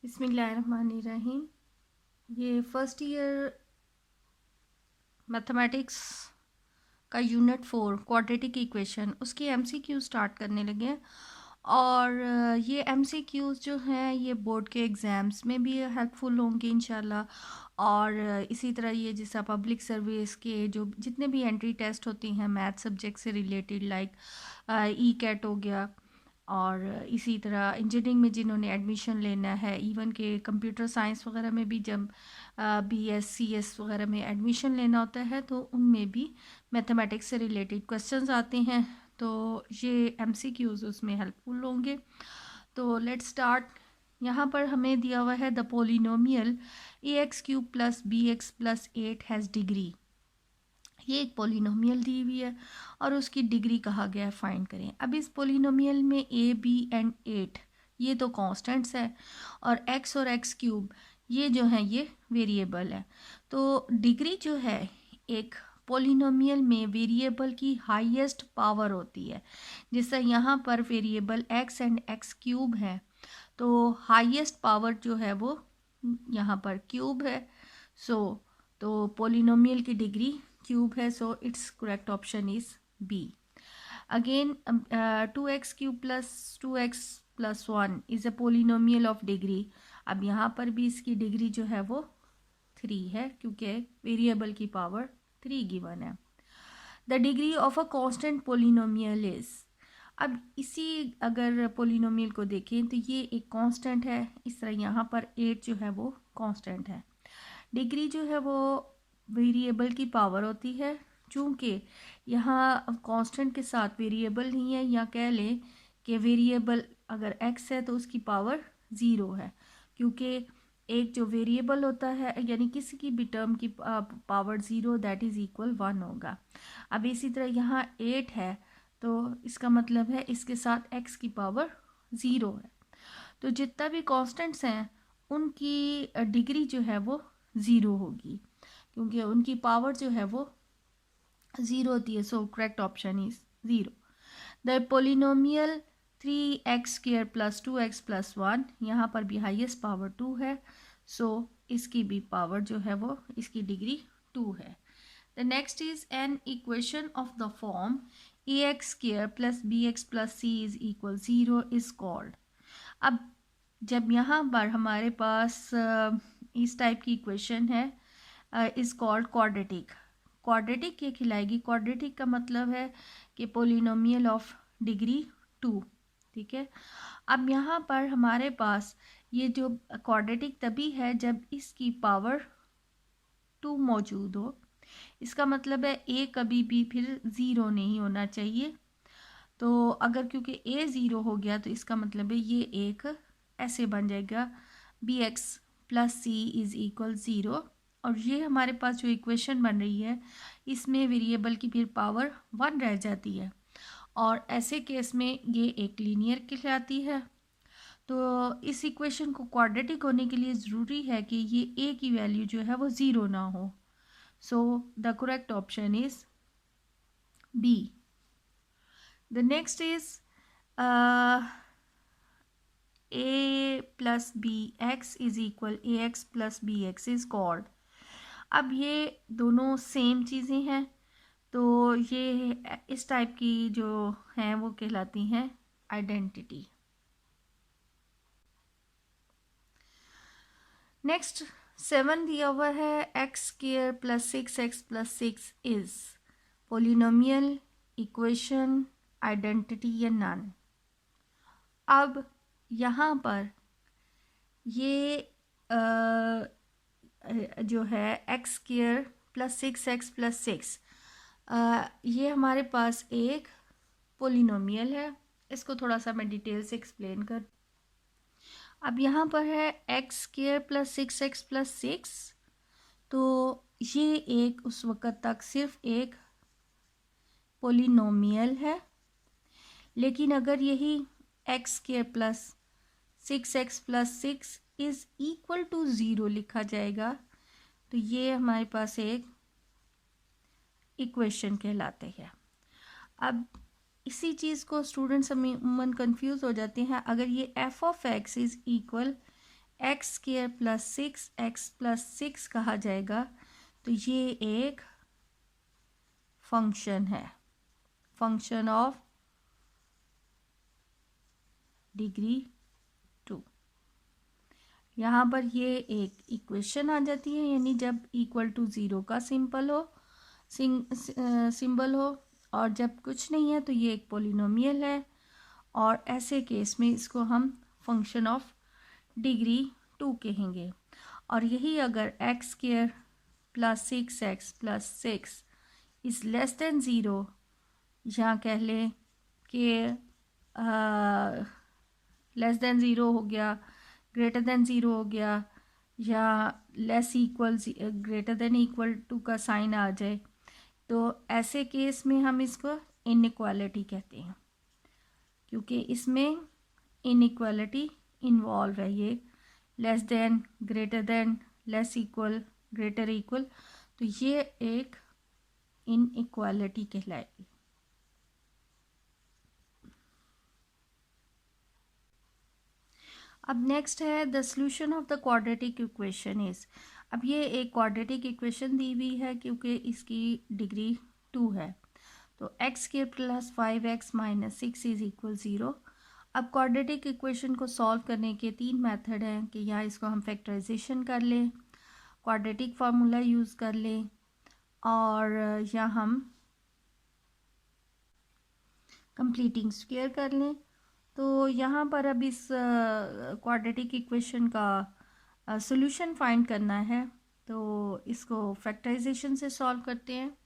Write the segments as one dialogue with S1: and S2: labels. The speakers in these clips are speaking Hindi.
S1: बिस्मिल्लाहिर्रहमानिर्रहीम। ये फर्स्ट ईयर मैथमेटिक्स का यूनिट 4 क्वाड्रेटिक इक्वेशन उसकी एमसीक्यू स्टार्ट करने लगे हैं। और ये एमसीक्यूज़ जो हैं ये बोर्ड के एग्ज़ाम्स में भी हेल्पफुल होंगे इंशाल्लाह। और इसी तरह ये जैसा पब्लिक सर्विस के जो जितने भी एंट्री टेस्ट होती हैं मैथ सब्जेक्ट से रिलेटेड, लाइक ई कैट हो गया, और इसी तरह इंजीनियरिंग में जिन्होंने एडमिशन लेना है, इवन के कंप्यूटर साइंस वगैरह में भी जब BS CS वगैरह में एडमिशन लेना होता है तो उनमें भी मैथमेटिक्स से रिलेटेड क्वेश्चंस आते हैं। तो ये MCQs उसमें हेल्पफुल होंगे। तो लेट्स स्टार्ट। यहाँ पर हमें दिया हुआ है the polynomial AX³ + BX + 8 has degree. ये एक पोलिनोमियल दी हुई है और उसकी डिग्री कहा गया है फाइंड करें। अब इस पोलिनोमियल में A, B एंड 8 ये तो कांस्टेंट्स है और x और x³ ये जो है ये वेरिएबल है। तो डिग्री जो है एक पोलिनोमियल में वेरिएबल की हाईएस्ट पावर होती है। जैसे यहाँ पर वेरिएबल x एंड x³ है तो हाईएस्ट पावर जो है वो यहाँ पर क्यूब है। तो पोलिनोमियल की डिग्री क्यूब है, so its correct option is B. Again 2x³ + 2x + 1 is a polynomial of degree. अब यहाँ पर भी इसकी डिग्री जो है वो 3 है क्योंकि वेरिएबल की पावर 3 गिवन है। The degree of a constant polynomial is. अब इसी अगर पोलिनोमियल को देखें तो ये एक कांस्टेंट है, इस तरह यहाँ पर 8 जो है वो कांस्टेंट है। डिग्री जो है वो वेरिएबल की पावर होती है। चूँकि यहाँ कांस्टेंट के साथ वेरिएबल नहीं है, या कह लें कि वेरिएबल अगर x है तो उसकी पावर 0 है, क्योंकि एक जो वेरिएबल होता है यानी किसी की भी टर्म की पावर 0 दैट इज़ इक्वल 1 होगा। अब इसी तरह यहाँ 8 है तो इसका मतलब है इसके साथ x की पावर 0 है। तो जितना भी कांस्टेंट्स हैं उनकी डिग्री जो है वो 0 होगी क्योंकि उनकी पावर जो है वो 0 होती है। सो correct option is 0। The polynomial 3x² + 2x + 1, यहाँ पर भी हाईएस्ट पावर 2 है, सो इसकी भी पावर जो है वो इसकी डिग्री 2 है। The next is an equation of the form AX² + BX + C = 0 is called. अब जब यहाँ पर हमारे पास इस टाइप की इक्वेशन है इज कॉल्ड क्वाड्रेटिक। क्वाड्रेटिक ये खिलाएगी। क्वाड्रेटिक का मतलब है कि पोलिनोमियल ऑफ डिग्री 2, ठीक है। अब यहाँ पर हमारे पास ये जो क्वाड्रेटिक तभी है जब इसकी पावर 2 मौजूद हो। इसका मतलब है a कभी भी फिर 0 नहीं होना चाहिए। तो अगर क्योंकि a 0 हो गया तो इसका मतलब है ये एक ऐसे बन जाएगा BX + C = 0। और ये हमारे पास जो इक्वेशन बन रही है इसमें वेरिएबल की फिर पावर 1 रह जाती है और ऐसे केस में ये एक लीनियर कहलाती है। तो इस इक्वेशन को क्वाड्रेटिक होने के लिए ज़रूरी है कि ये a की वैल्यू जो है वो 0 ना हो। So the correct option is B. The next is A + BX = AX + BX is called। अब ये दोनों सेम चीज़ें हैं तो ये इस टाइप की जो हैं वो कहलाती हैं आइडेंटिटी। नेक्स्ट 7 दिया हुआ है x² + 6x + 6 is polynomial, equation, identity या नन। अब यहाँ पर ये जो है x² + 6x + 6 ये हमारे पास एक पोलिनोमियल है। इसको थोड़ा सा मैं डिटेल से एक्सप्लेन कर। अब यहाँ पर है x² + 6x + 6, तो ये एक उस वक़्त तक सिर्फ एक पोलिनोमियल है। लेकिन अगर यही x² + 6x + 6 = 0 लिखा जाएगा तो ये हमारे पास एक इक्वेशन कहलाते हैं। अब इसी चीज़ को स्टूडेंट्स अमूमन कंफ्यूज हो जाते हैं। अगर ये f(x) = x square plus 6x+6 कहा जाएगा, तो ये एक फंक्शन है, फंक्शन ऑफ डिग्री 2। यहाँ पर ये एक इक्वेशन आ जाती है, यानी जब इक्वल टू ज़ीरो का सिंबल हो और जब कुछ नहीं है तो ये एक पोलिनोमियल है, और ऐसे केस में इसको हम फंक्शन ऑफ डिग्री 2 कहेंगे। और यही अगर x square plus 6x+6 is less than zero, यहाँ कह लें कि लेस देन ज़ीरो हो गया, ग्रेटर देन ज़ीरो हो गया, या less equal greater than equal to का साइन आ जाए, तो ऐसे केस में हम इसको इनइक्वालिटी कहते हैं, क्योंकि इसमें इनइक्वालिटी इन्वॉल्व है। ये less than, greater than, less equal, greater equal, तो ये एक इनइक्वालिटी कहलाएगी। अब नेक्स्ट है the solution of the quadratic equation is. अब ये एक क्वाड्रेटिक इक्वेशन दी हुई है क्योंकि इसकी डिग्री 2 है, तो x² + 5x - 6 इज इक्वल 0। अब क्वाड्रेटिक इक्वेशन को सॉल्व करने के 3 मेथड हैं कि या इसको हम फैक्टराइजेशन कर लें, क्वाड्रेटिक फार्मूला यूज़ कर लें, और या हम कंप्लीटिंग स्क्वायर कर लें। तो यहाँ पर अब इस क्वाड्रेटिक इक्वेशन का सॉल्यूशन फाइंड करना है, तो इसको फैक्टराइजेशन से सॉल्व करते हैं।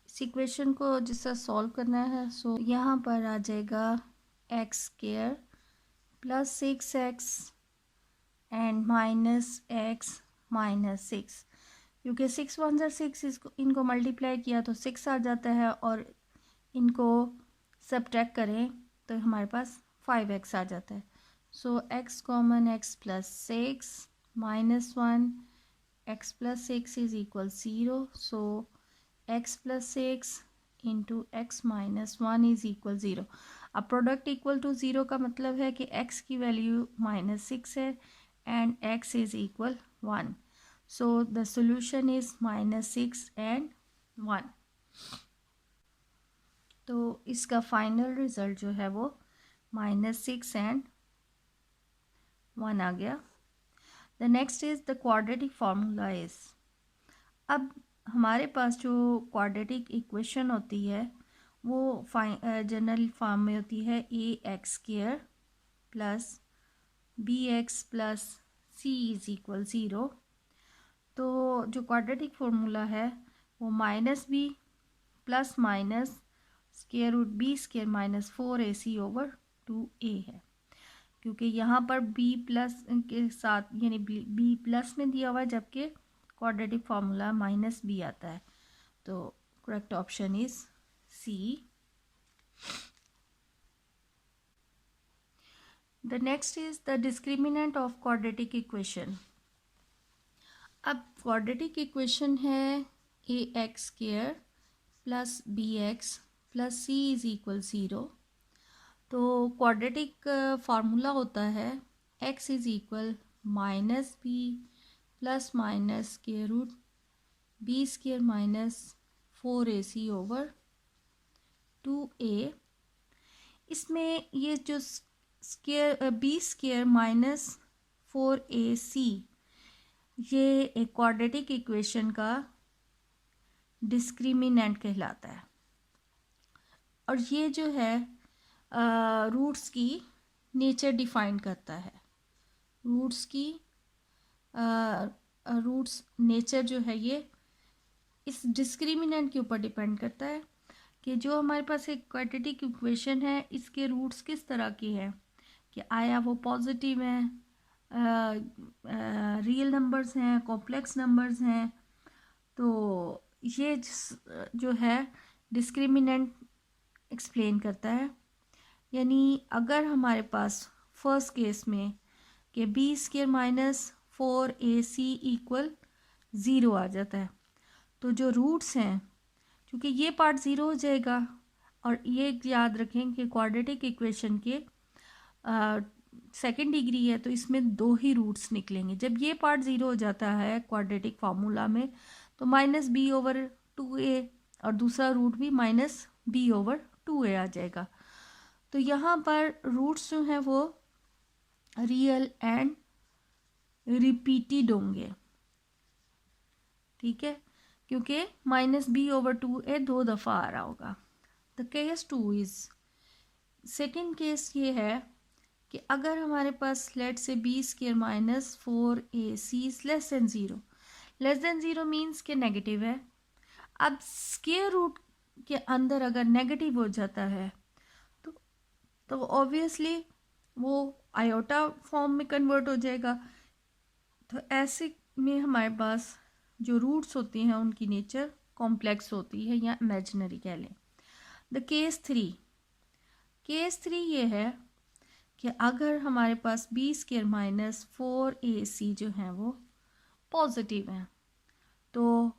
S1: इस इक्वेशन को जिससे सॉल्व करना है, सो यहाँ पर आ जाएगा x² + 6x एंड -x - 6, क्योंकि 6 1 ज़ा 6, इनको मल्टीप्लाई किया तो 6 आ जाता है, और इनको सब्ट्रैक्ट करें तो हमारे पास 5x आ जाता है। सो x common, x + 6 -1 x + 6 is equal 0। So x + 6 into x - 1 is equal 0। अब प्रोडक्ट इक्वल टू 0 का मतलब है कि x की वैल्यू -6 है and x is equal 1। So the solution is -6 and 1। तो इसका फाइनल रिज़ल्ट जो है वो -6 एंड 1 आ गया। The next is the quadratic formula is. अब हमारे पास जो क्वाड्रेटिक इक्वेशन होती है वो जनरल फॉर्म में होती है ax² + bx + c is equal 0। तो जो क्वाड्रेटिक फार्मूला है वो -b + square root b² - 4ac/2a है, क्योंकि यहाँ पर b प्लस के साथ यानी b प्लस में दिया हुआ है, जबकि क्वाड्रेटिक फार्मूला -b आता है। तो correct option is C. The next is the discriminant of quadratic equation. अब क्वाड्रेटिक इक्वेशन है ax² + bx + c is equal 0। तो क्वाड्रेटिक फार्मूला होता है x is equal -b ± square root b² - 4ac/2a। इसमें ये जो b² - 4ac, ये एक क्वाड्रेटिक इक्वेशन का डिस्क्रिमिनेंट कहलाता है, और ये जो है रूट्स की नेचर डिफाइन करता है। रूट्स की रूट्स नेचर जो है ये इस डिस्क्रिमिनेंट के ऊपर डिपेंड करता है कि जो हमारे पास एक क्वाड्रेटिक इक्वेशन है इसके रूट्स किस तरह की है, कि आया वो पॉजिटिव हैं, रियल नंबर्स हैं, कॉम्प्लेक्स नंबर्स हैं। तो ये जो है डिस्क्रिमिनेंट एक्सप्लेन करता है। यानी अगर हमारे पास फर्स्ट केस में कि b² - 4ac = 0 आ जाता है, तो जो रूट्स हैं, क्योंकि ये पार्ट 0 हो जाएगा, और ये याद रखें कि क्वाड्रेटिक इक्वेशन के सेकेंड डिग्री है तो इसमें 2 ही रूट्स निकलेंगे। जब ये पार्ट 0 हो जाता है क्वाड्रेटिक फार्मूला में तो -b/2a और दूसरा रूट भी -b/2a आ जाएगा। तो यहाँ पर रूट्स जो हैं वो रियल एंड रिपीटेड होंगे, ठीक है, क्योंकि -b/2a 2 दफ़ा आ रहा होगा। The case 2 is, second case ये है कि अगर हमारे पास लेट से b² - 4ac is less than zero means के नेगेटिव है। अब स्क्वायर रूट के अंदर अगर नेगेटिव हो जाता है तो ऑब्वियसली वो आयोटा फॉर्म में कन्वर्ट हो जाएगा। तो ऐसे में हमारे पास जो रूट्स होती हैं उनकी नेचर कॉम्प्लेक्स होती है या इमेजिनरी कह लें। द केस 3 ये है कि अगर हमारे पास b² - 4ac जो हैं वो पॉजिटिव हैं तो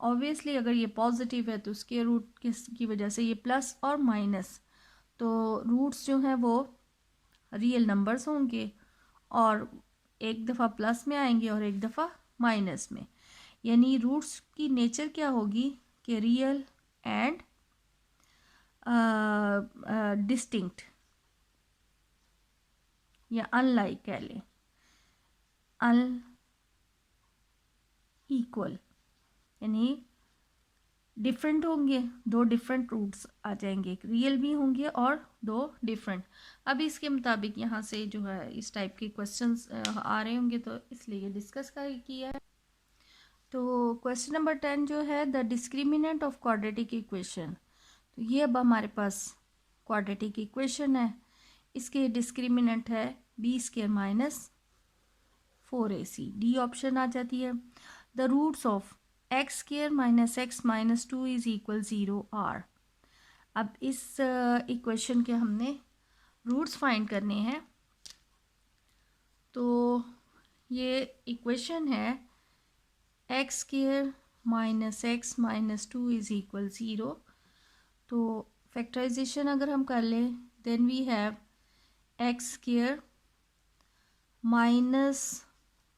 S1: ऑब्वियसली अगर ये पॉजिटिव है तो स्क्वायर रूट की वजह से ये प्लस और माइनस, तो रूट्स जो हैं वो रियल नंबर्स होंगे और एक दफ़ा प्लस में आएंगे और एक दफ़ा माइनस में। यानी रूट्स की नेचर क्या होगी कि रियल एंड डिस्टिंक्ट या अनलाइक कह लें, अनइक्वल, यानी डिफरेंट होंगे। 2 डिफरेंट रूट्स आ जाएंगे, रियल भी होंगे और 2 डिफरेंट। अब इसके मुताबिक यहाँ से जो है इस टाइप के क्वेश्चंस आ रहे होंगे तो इसलिए डिस्कस किया है। तो क्वेश्चन नंबर 10 जो है the discriminant of quadratic equation. तो ये अब हमारे पास क्वाड्रेटिक इक्वेशन है, इसके डिस्क्रिमिनेंट है b² - 4ac, डी ऑप्शन आ जाती है। The roots of x² - x - 2 is equal 0 are. अब इस इक्वेशन के हमने रूट्स फाइंड करने हैं। तो ये इक्वेशन है x² - x - 2 इज इक्वल 0। तो फैक्टराइजेशन अगर हम कर लें then we have x² -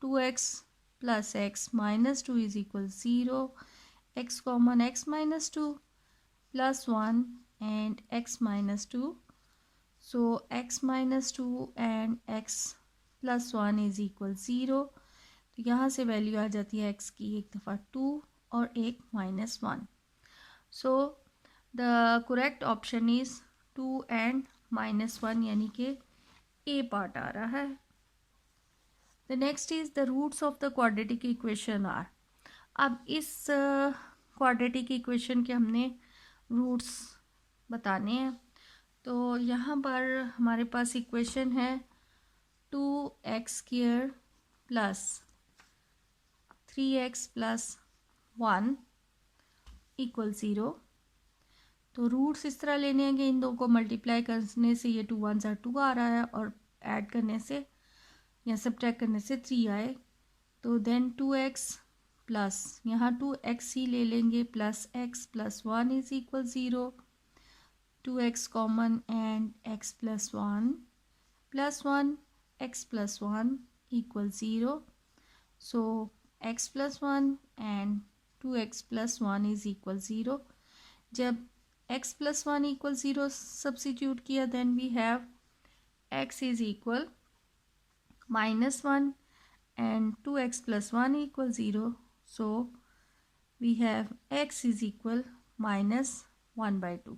S1: 2x plus x minus 2 is equal 0, x common x minus 2 plus 1 and x minus 2. So x minus 2 and x plus 1 is equal 0. तो यहाँ से वैल्यू आ जाती है x की एक दफ़ा 2 और एक -1. So the correct option is 2 and -1, यानी कि A पार्ट आ रहा है। The next is the roots of the quadratic equation are. अब इस क्वाड्रेटिक इक्वेशन के हमने रूट्स बताने हैं। तो यहाँ पर हमारे पास इक्वेशन है 2x² plus 3x plus 1 equal 0। तो रूट्स इस तरह लेने हैं कि इन दो को मल्टीप्लाई करने से ये 2 1 2 आ रहा है और ऐड करने से या सब्ट्रैक्ट करने से 3 आए। तो देन 2x प्लस यहाँ 2x ही ले लेंगे plus x plus 1 is equal 0, 2x common and x plus 1 plus 1 x plus 1 equal 0। So x plus 1 and 2x plus 1 is equal 0। जब x प्लस 1 इक्वल 0 सब्सिट्यूट किया then we have x is equal -1 and 2x plus 1 equal 0. So we have x is equal -1/2.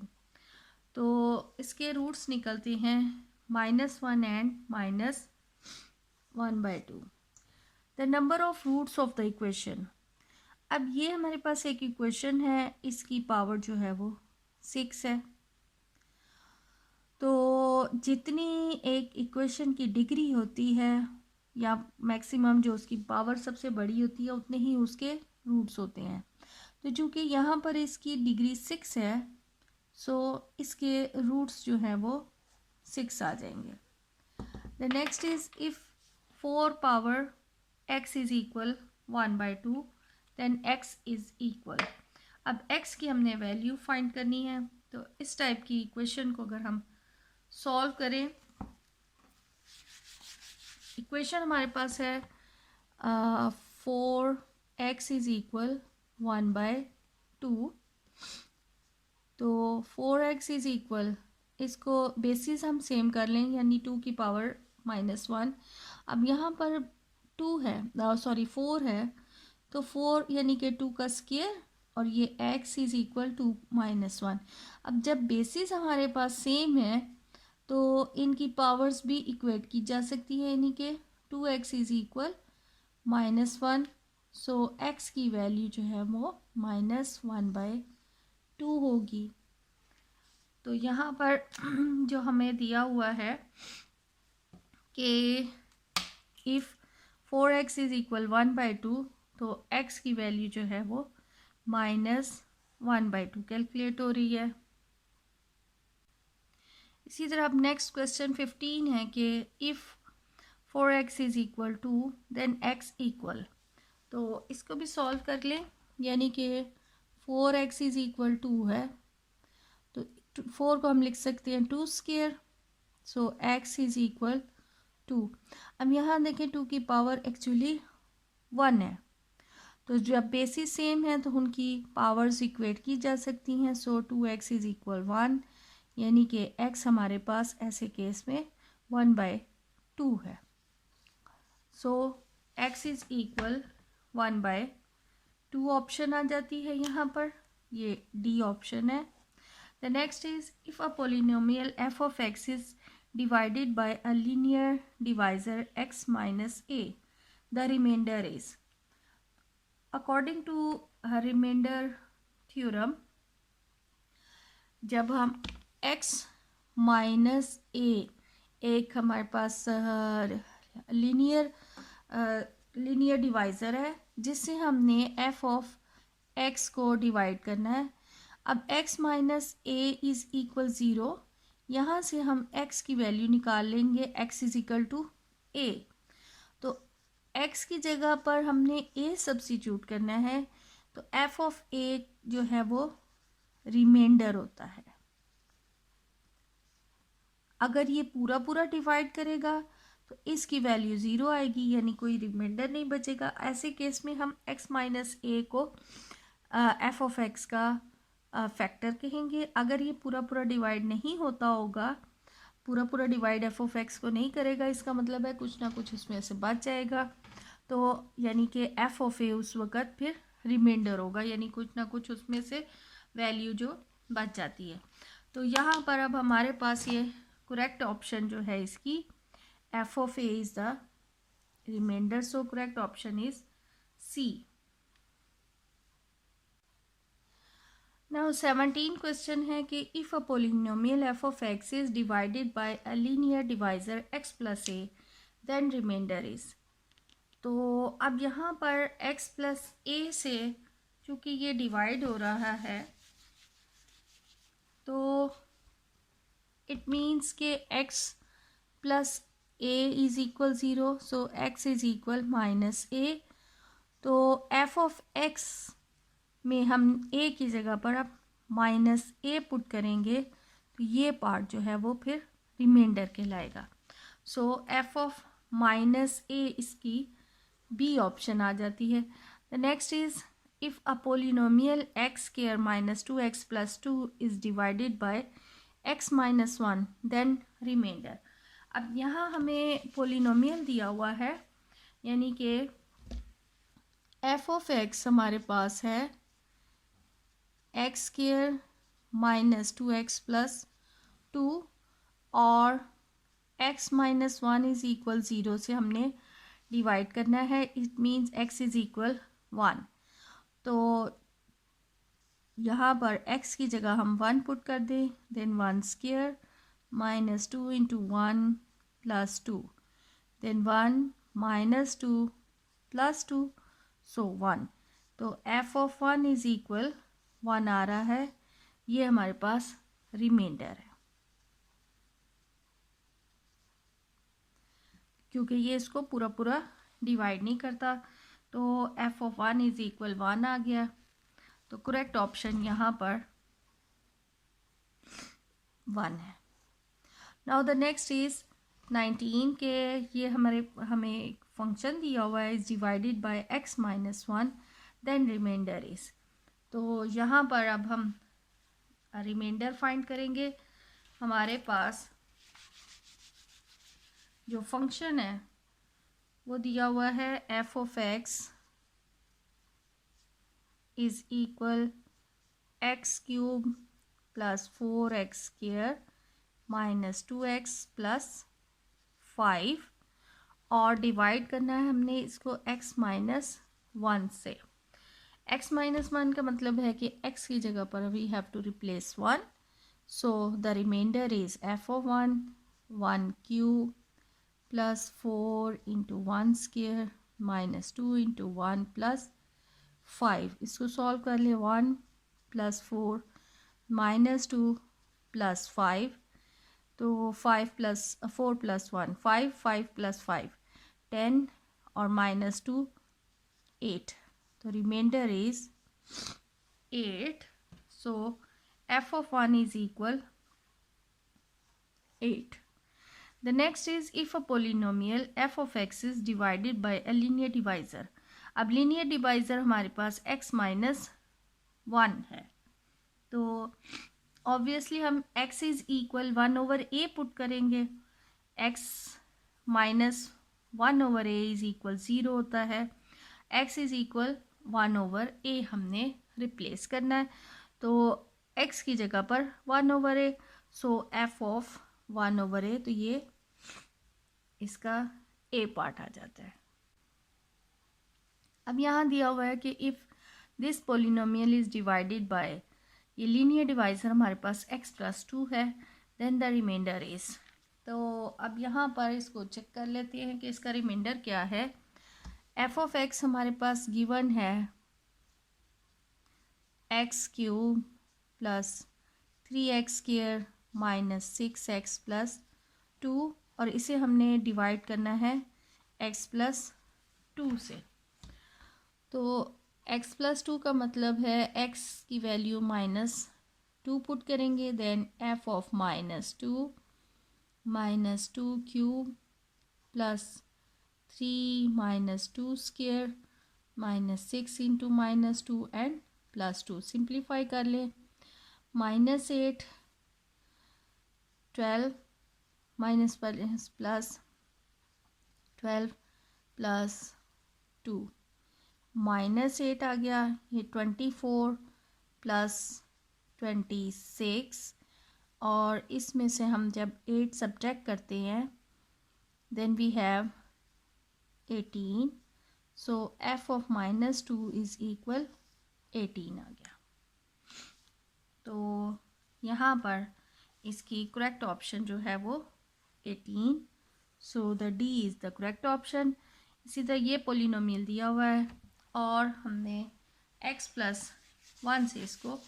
S1: तो इसके रूट्स निकलते हैं -1 and -1/2. The number of roots of the equation. अब ये हमारे पास एक इक्वेशन है, इसकी पावर जो है वो 6 है। तो जितनी एक इक्वेशन की डिग्री होती है या मैक्सिमम जो उसकी पावर सबसे बड़ी होती है उतने ही उसके रूट्स होते हैं। तो चूँकि यहाँ पर इसकी डिग्री 6 है सो इसके रूट्स जो हैं वो 6 आ जाएंगे। The next is if 4 power x is equal 1/2 then x is equal. अब x की हमने वैल्यू फाइंड करनी है। तो इस टाइप की इक्वेशन को अगर हम सॉल्व करें इक्वेशन हमारे पास है 4x इज इक्वल 1/2। तो 4x इज इक्वल, इसको बेसिस हम सेम कर लें, यानी 2 की पावर -1। अब यहाँ पर 2 है, सॉरी 4 है, तो 4 यानी कि 2 का स्क्वायर, और ये x इज इक्वल टू -1। अब जब बेसिस हमारे पास सेम है तो इनकी पावर्स भी इक्वेट की जा सकती है, यानी कि 2x is equal -1। So x की वैल्यू जो है वो -1/2 होगी। तो यहाँ पर जो हमें दिया हुआ है कि इफ़ 4x इज इक्वल 1/2, तो x की वैल्यू जो है वो -1/2 कैलकुलेट हो रही है। इसी तरह अब नेक्स्ट क्वेश्चन 15 है कि if 4x is equal to then x equal. तो इसको भी सॉल्व कर लें, यानी कि 4x इज इक्वल 2 है, तो 4 को हम लिख सकते हैं 2 square. So x is equal 2। अब यहाँ देखें 2 की पावर एक्चुअली 1 है, तो जब बेसिस सेम है तो उनकी पावर्स इक्वेट की जा सकती हैं। सो 2x इज इक्वल 1, यानी कि x हमारे पास ऐसे केस में 1/2 है। सो x इज इक्वल 1/2 ऑप्शन आ जाती है यहाँ पर, ये डी ऑप्शन है। The next is if a polynomial f of x is divided by a linear divisor x minus a, the remainder is। According to remainder theorem, जब हम x माइनस ए, एक हमारे पास लीनियर डिवाइज़र है जिससे हमने f ऑफ x को डिवाइड करना है। अब x minus A is equal 0, यहाँ से हम x की वैल्यू निकाल लेंगे, x is equal to a। तो x की जगह पर हमने a सब्स्टिट्यूट करना है, तो f ऑफ a जो है वो रिमाइंडर होता है। अगर ये पूरा पूरा डिवाइड करेगा तो इसकी वैल्यू 0 आएगी, यानी कोई रिमाइंडर नहीं बचेगा। ऐसे केस में हम x माइनस ए को f ऑफ x का फैक्टर कहेंगे। अगर ये पूरा पूरा डिवाइड नहीं होता होगा, पूरा पूरा डिवाइड f ऑफ x को नहीं करेगा, इसका मतलब है कुछ ना कुछ उसमें से बच जाएगा, तो यानी कि f ऑफ a उस वक़्त फिर रिमाइंडर होगा, यानी कुछ ना कुछ उसमें से वैल्यू जो बच जाती है। तो यहाँ पर अब हमारे पास ये करेक्ट ऑप्शन जो है इसकी f of a is the remainder, so correct option is C। Now 17 question है कि if a polynomial f of x is divided by a linear divisor x plus a, then remainder is. तो अब यहाँ पर x प्लस a से चूँकि ये डिवाइड हो रहा है, तो इट मीन्स के x plus a is equal 0, so x is equal -a। तो f ऑफ x में हम a की जगह पर अब -a पुट करेंगे, तो ये पार्ट जो है वो फिर रिमाइंडर कहलाएगा। सो f ऑफ -a इसकी बी ऑप्शन आ जाती है। The next is if a polynomial x square -2x + 2 is divided by x - 1, then remainder. अब यहाँ हमें पोलिनोमियल दिया हुआ है, यानी कि f ऑफ x हमारे पास है x स्क्वायर -2x + 2 और x - 1 इज इक्वल 0 से हमने डिवाइड करना है, it means x is equal 1। तो यहाँ पर x की जगह हम 1 पुट कर दें, देन 1 स्क्वायर -2 इंटू 1 + 2, देन 1 -2 + 2, सो 1। तो f ऑफ 1 इज इक्वल 1 आ रहा है, ये हमारे पास रिमाइंडर है, क्योंकि ये इसको पूरा पूरा डिवाइड नहीं करता। तो f ऑफ 1 इज इक्वल 1 आ गया, तो करेक्ट ऑप्शन यहाँ पर 1 है। नाउ द नेक्स्ट इज 19 के ये हमें एक फंक्शन दिया हुआ है, is divided by x minus 1 then remainder is. तो यहाँ पर अब हम रिमाइंडर फाइंड करेंगे। हमारे पास जो फंक्शन है वो दिया हुआ है f of x is equal x cube plus 4x square minus 2x plus 5 और डिवाइड करना है हमने इसको x माइनस 1 से। x माइनस 1 का मतलब है कि x की जगह पर we have to replace 1, so the remainder is f of 1 cube plus 4 into 1 square minus 2 into 1 plus 5। इसको सॉल्व कर ले, 1 प्लस 4 माइनस 2 प्लस 5, तो 5 प्लस 4 प्लस 1 5, 5 प्लस 5 10 और माइनस 2 8, तो remainder is 8। So f of 1 is equal 8. The next is if a polynomial f of x is divided by a linear divisor. अब linear divisor हमारे पास x माइनस 1 है, तो ऑब्वियसली हम x is equal 1 over a put करेंगे। x minus 1 over a is equal 0 होता है, x is equal 1 over a हमने रिप्लेस करना है, तो x की जगह पर 1 over a, so f of 1 over a, तो ये इसका a पार्ट आ जाता है। अब यहाँ दिया हुआ है कि if this polynomial is divided bye, ये लीनियर डिवाइजर हमारे पास x प्लस 2 है, देन द रिमाइंडर इज़। तो अब यहाँ पर इसको चेक कर लेते हैं कि इसका रिमाइंडर क्या है। f ऑफ x हमारे पास गिवन है x cube plus 3x square minus 6x plus 2, और इसे हमने डिवाइड करना है x प्लस 2 से। तो x प्लस 2 का मतलब है x की वैल्यू माइनस 2 पुट करेंगे, then f of minus 2 cube plus 3 minus 2 square minus 6 into minus 2 and plus 2। Simplify कर ले, minus 8 12 minus plus 12 plus 2 minus 8 आ गया, ये 24 प्लस 26, और इसमें से हम जब 8 सब्ट्रैक्ट करते हैं then we have 18, so f of minus 2 is equal 18 आ गया। तो यहाँ पर इसकी करेक्ट ऑप्शन जो है वो 18, so the D is the correct option. इसी तरह ये पोलिनोमियल दिया हुआ है और हमने x प्लस 1 से इसको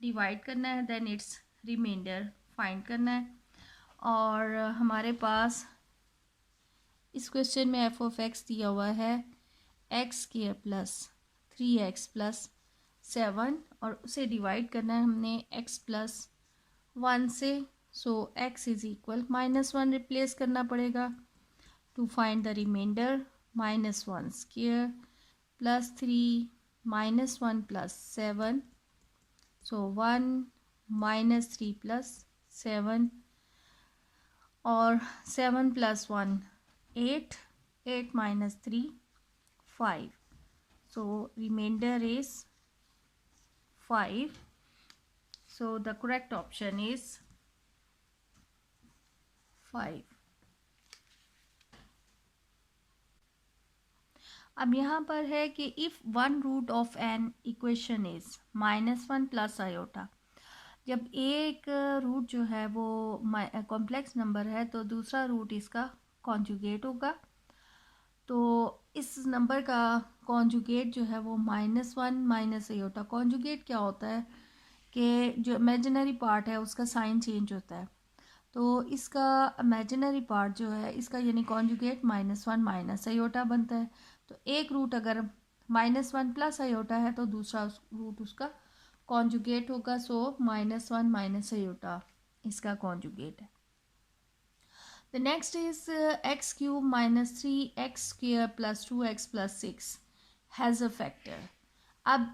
S1: डिवाइड करना है, देन इट्स रिमाइंडर फाइंड करना है। और हमारे पास इस क्वेश्चन में f ऑफ x दिया हुआ है x square plus 3x plus 7, और उसे डिवाइड करना है हमने x प्लस 1 से, so x is equal minus 1 replace करना पड़ेगा to find the remainder, minus 1 square plus 3 minus 1 plus 7, so 1 minus 3 plus 7, और 7 plus 1 8, 8 minus 3 5, so remainder is 5, so the correct option is 5. अब यहाँ पर है कि if one root of an equation is -1 plus iota, जब एक रूट जो है वो कॉम्प्लेक्स नंबर है तो दूसरा रूट इसका कॉन्जुगेट होगा, तो इस नंबर का कॉन्जुगेट जो है वो -1 माइनस आयोटा। कॉन्जुगेट क्या होता है कि जो इमेजिनरी पार्ट है उसका साइन चेंज होता है, तो इसका इमेजिनरी पार्ट जो है इसका यानी कॉन्जुगेट -1 माइनस आयोटा बनता है। तो एक रूट अगर -1 प्लस आयोटा है तो दूसरा रूट उसका कॉन्जुगेट होगा, सो -1 माइनस आयोटा इसका कॉन्जुगेट है। The next is x cube minus 3x square plus 2x plus 6 has a factor. अब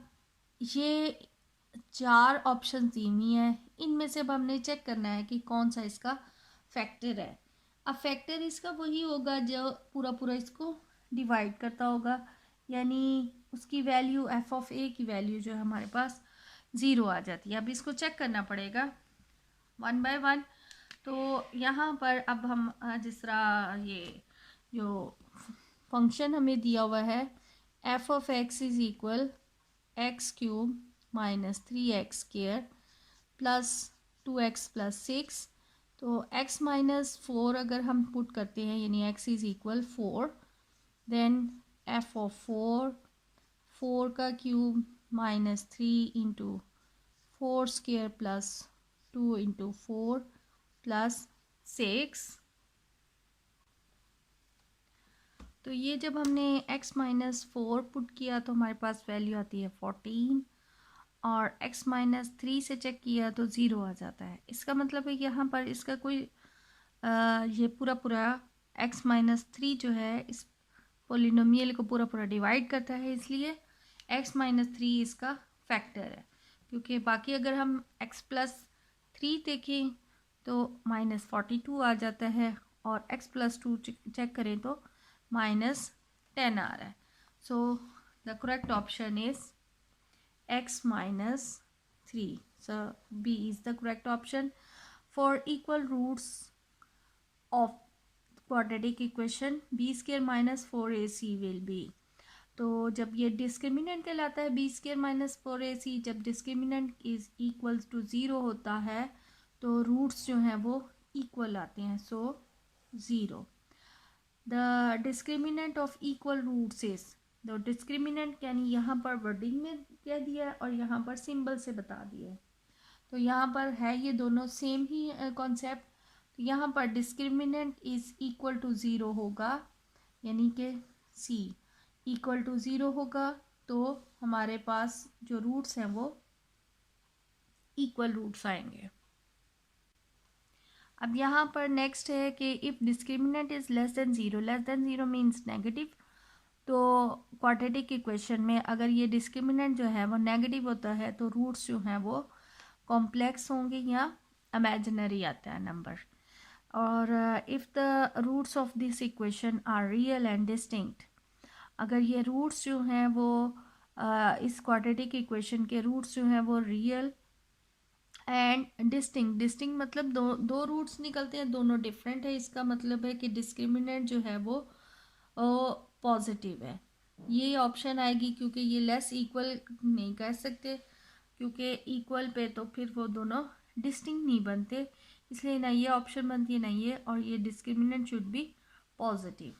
S1: ये 4 ऑप्शन दी हुई हैं, इनमें से अब हमने चेक करना है कि कौन सा इसका फैक्टर है। अब फैक्टर इसका वही होगा जो पूरा पूरा इसको डिवाइड करता होगा, यानी उसकी वैल्यू एफ ऑफ ए की वैल्यू जो है हमारे पास 0 आ जाती है। अब इसको चेक करना पड़ेगा 1 बाय 1। तो यहाँ पर अब हम जिस तरह ये जो फंक्शन हमें दिया हुआ है F of x is equal x cube minus 3x square plus 2x plus 6, तो x माइनस 4 अगर हम पुट करते हैं यानी x is equal 4, then F of 4 का cube minus 3 into 4 square plus 2 into 4 plus 6। तो ये जब हमने x माइनस 4 पुट किया तो हमारे पास वैल्यू आती है 14, और x माइनस 3 से चेक किया तो 0 आ जाता है। इसका मतलब है यहाँ पर इसका कोई ये पूरा पूरा x माइनस 3 जो है इस पोलिनोमियल को पूरा पूरा डिवाइड करता है, इसलिए x माइनस 3 इसका फैक्टर है। क्योंकि बाकी अगर हम x प्लस 3 देखें तो माइनस 42 आ जाता है, और x प्लस 2 चेक करें तो माइनस 10 आ रहा है। So the correct option is x minus 3. So B is the correct option. For equal roots of quadratic equation b square minus 4ac will be, तो जब ये डिस्क्रिमिनेंट कहलाता है b स्क्वेयर माइनस 4ac, जब डिस्क्रिमिनेंट इज इक्वल्स टू 0 होता है तो रूट्स जो हैं वो इक्वल आते हैं, so 0। The discriminant of equal roots is, तो डिस्क्रिमिनेंट यानी यहाँ पर वर्डिंग में कह दिया है और यहाँ पर सिंबल से बता दिया है, तो यहाँ पर है ये दोनों सेम ही कॉन्सेप्ट। तो यहाँ पर डिस्क्रिमिनेंट इज इक्वल टू 0 होगा, यानी कि c इक्वल टू 0 होगा, तो हमारे पास जो रूट्स हैं वो इक्वल रूट्स आएंगे। अब यहाँ पर नेक्स्ट है कि if discriminant is less than 0 means negative. तो क्वाड्रेटिक इक्वेशन में अगर ये डिस्क्रिमिनेंट जो है वो नेगेटिव होता है तो रूट्स जो हैं वो कॉम्प्लेक्स होंगे या इमेजिनरी आता है नंबर। और if the roots of this equation are real and distinct, अगर ये रूट्स जो हैं वो इस क्वाड्रेटिक इक्वेशन के रूट्स जो हैं वो रियल एंड डिस्टिंक्ट मतलब दो रूट्स निकलते हैं, दोनों डिफरेंट है, इसका मतलब है कि डिस्क्रिमिनेंट जो है वो पॉजिटिव है। ये ऑप्शन आएगी, क्योंकि ये लेस इक्वल नहीं कह सकते, क्योंकि इक्वल पे तो फिर वो दोनों डिस्टिंक्ट नहीं बनते, इसलिए ना ये ऑप्शन बनती है ना ये, और ये डिस्क्रिमिनेंट शुड बी पॉजिटिव।